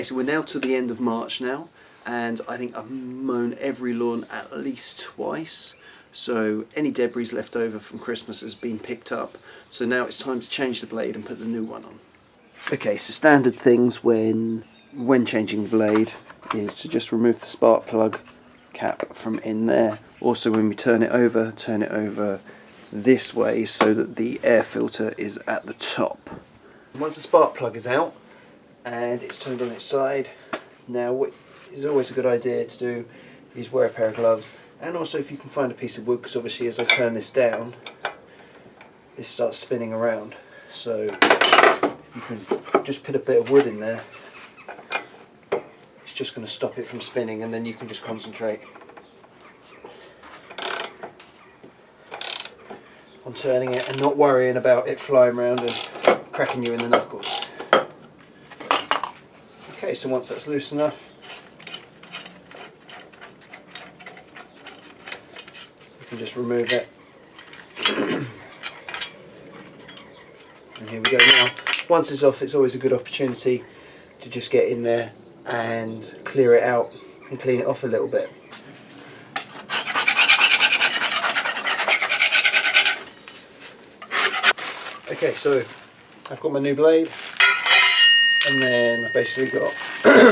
Okay, so we're now to the end of March now, and I think I've mown every lawn at least twice, so any debris left over from Christmas has been picked up. So now it's time to change the blade and put the new one on. Okay, so standard things when changing the blade is to just remove the spark plug cap from in there. Also, when we turn it over this way so that the air filter is at the top. Once the spark plug is out and it's turned on its side, now what is always a good idea to do is wear a pair of gloves, and also if you can find a piece of wood, because obviously as I turn this down this starts spinning around, so you can just put a bit of wood in there. It's just going to stop it from spinning, and then you can just concentrate on turning it and not worrying about it flying around and cracking you in the knuckles. Okay, so once that's loose enough, you can just remove it. And here we go now. Once it's off, it's always a good opportunity to just get in there and clear it out and clean it off a little bit. Okay, so I've got my new blade, and then I've basically got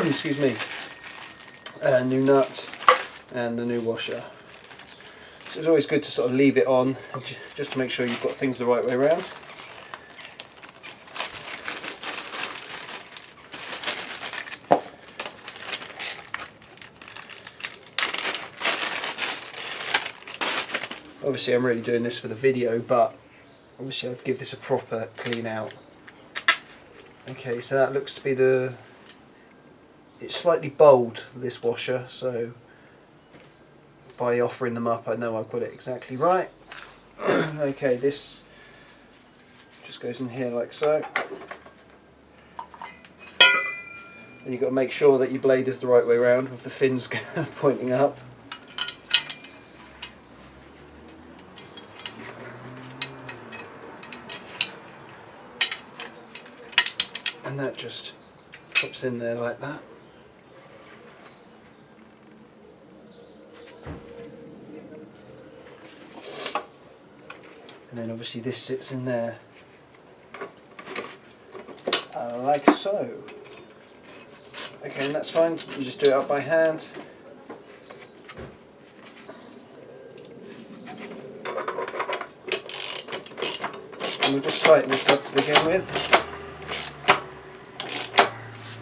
excuse me, a new nut and the new washer. So it's always good to sort of leave it on just to make sure you've got things the right way around. Obviously I'm really doing this for the video, but obviously I'd give this a proper clean out. Okay, so that looks to be it's slightly bold, this washer, so by offering them up I know I've got it exactly right. Okay, this just goes in here like so. And you've got to make sure that your blade is the right way around with the fins pointing up. And that just pops in there like that. And then obviously this sits in there like so. Okay, and that's fine, you just do it up by hand. And we'll just tighten this up to begin with.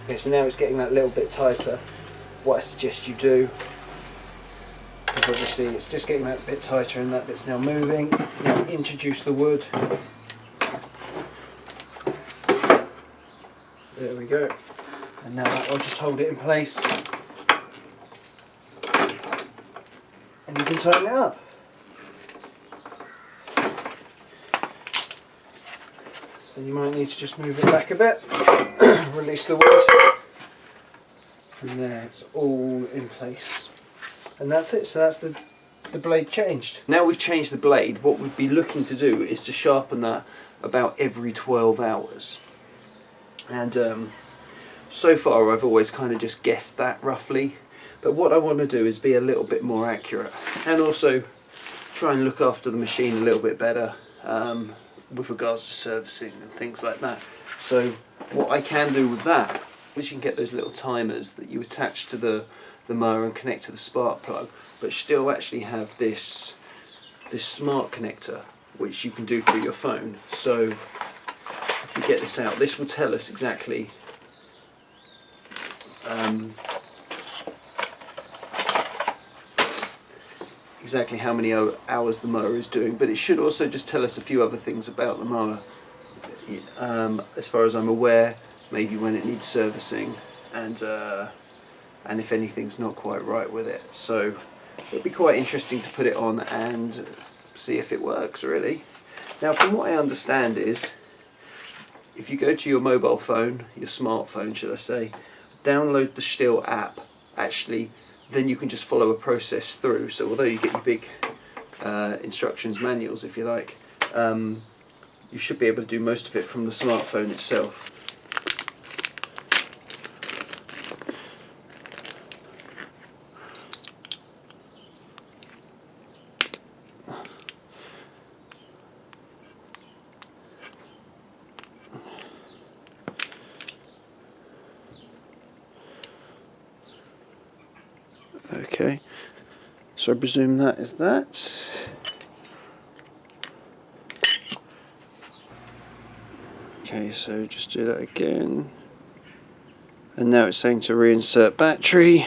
Okay, so now it's getting that little bit tighter. What I suggest you do, because obviously it's just getting that bit tighter and that bit's now moving. So now introduce the wood. There we go. And now that will just hold it in place. And you can tighten it up. So you might need to just move it back a bit. Release the wood, and there it's all in place, and that's it. So that's the blade changed. Now we've changed the blade, what we'd be looking to do is to sharpen that about every 12 hours, and so far I've always kind of just guessed that roughly, but what I want to do is be a little bit more accurate and also try and look after the machine a little bit better with regards to servicing and things like that. So what I can do with that is you can get those little timers that you attach to the mower and connect to the spark plug, but still actually have this smart connector which you can do through your phone. So if you get this out, this will tell us exactly how many hours the mower is doing, but it should also just tell us a few other things about the mower. As far as I'm aware, maybe when it needs servicing, and if anything's not quite right with it. So it'd be quite interesting to put it on and see if it works really. Now from what I understand is, if you go to your mobile phone, your smartphone should I say, download the STIHL app, actually then you can just follow a process through. So although you get your big instructions manuals if you like, you should be able to do most of it from the smartphone itself. Okay, so I presume that is that. Okay, so just do that again. And now it's saying to reinsert battery,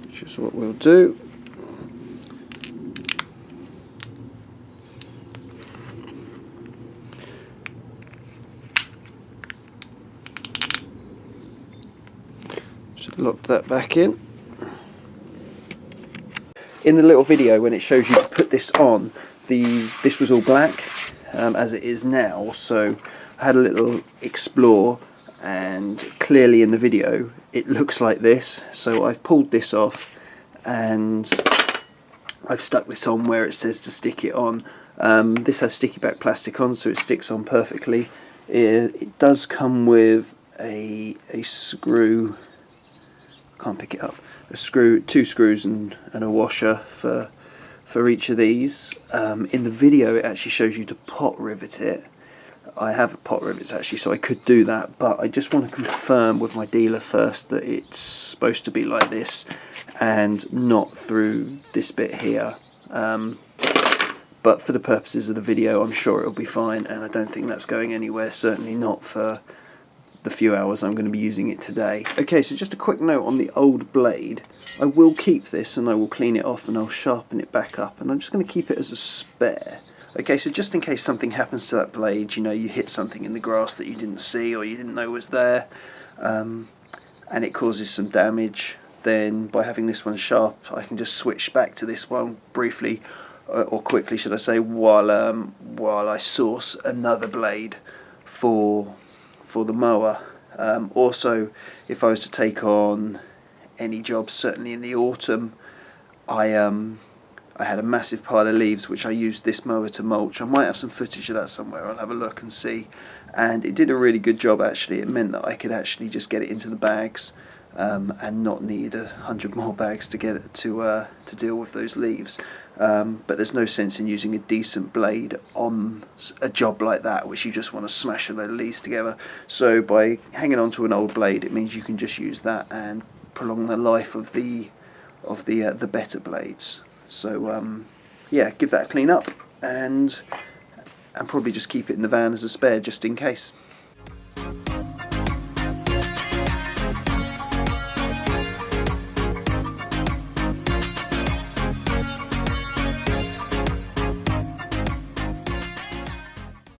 which is what we'll do. Just lock that back in. In the little video when it shows you to put this on, this was all black, as it is now, so I had a little explore, and clearly in the video it looks like this, so I've pulled this off and I've stuck this on where it says to stick it on. This has sticky back plastic on, so it sticks on perfectly. It does come with a screw, can't pick it up, a screw, 2 screws and a washer for each of these. In the video it actually shows you to pot rivet it. I have pot rivets actually, so I could do that, but I just want to confirm with my dealer first that it's supposed to be like this and not through this bit here. But for the purposes of the video I'm sure it'll be fine, and I don't think that's going anywhere, certainly not for the few hours I'm going to be using it today. Okay, so just a quick note on the old blade. I will keep this and I will clean it off and I'll sharpen it back up, and I'm just going to keep it as a spare. Okay, so just in case something happens to that blade, you know, you hit something in the grass that you didn't see or you didn't know was there, and it causes some damage, then by having this one sharp I can just switch back to this one briefly, or quickly should I say, while I source another blade for the mower. Also, if I was to take on any jobs, certainly in the autumn, I had a massive pile of leaves which I used this mower to mulch. I might have some footage of that somewhere, I'll have a look and see. And it did a really good job actually. It meant that I could actually just get it into the bags and not need 100 more bags to get it to deal with those leaves. But there's no sense in using a decent blade on a job like that, which you just want to smash a load of leaves together. So by hanging on to an old blade, it means you can just use that and prolong the life of the better blades. So yeah, give that a clean up and probably just keep it in the van as a spare just in case.